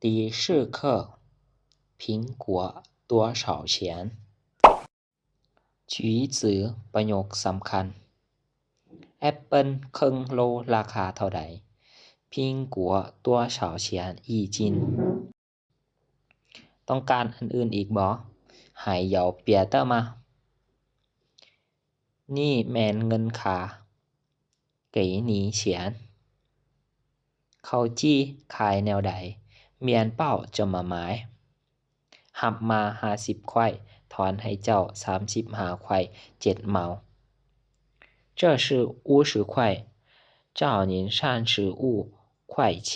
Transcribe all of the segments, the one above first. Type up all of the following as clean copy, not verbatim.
第4课苹果多少钱句子ประโยคสำคัญแอปเปิลครึ่งโลราคาเท่าใด苹果多少钱一斤ต้องการอันอื่นอีกบ่ให้เหยาเปียเตอร์มานี่แม่นเงินค่า给你钱ข้าวจี้ขายแนวใดเมียนเป้าจะมาหมายหับมา50块ถอนให้เจ้า35块7毛这是50块照您35块7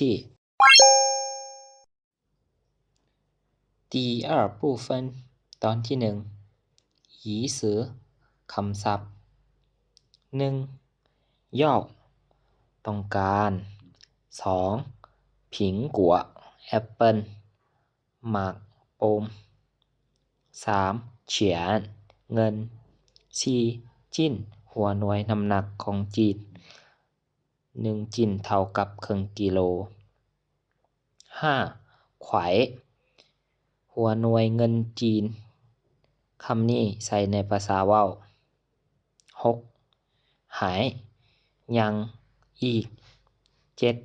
第二部分ตอนที่1อีสือคำศัพท์ 1. ย่อต้องการ2. ผิงกัวแอปเปิลหมากโปม 3. เฉียนเงิน 4. จิ้นหัวหน่วยน้ำหนักของจีน1จิ้นเท่ากับครึ่งกิโล 5. ไขว่หัวหน่วยเงินจีนคำนี้ใส่ในภาษาเว้า 6. หายยังอีก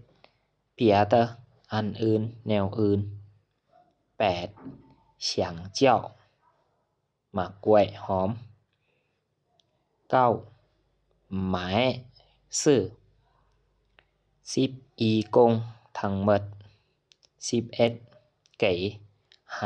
7. เปียเตออันอื่นแนวอื่น 8. เฉียงเจ้าหมากกล้วยหอม 9. หมายซื้อ 10. อีกงทั้งหมด 11. เก๋ไห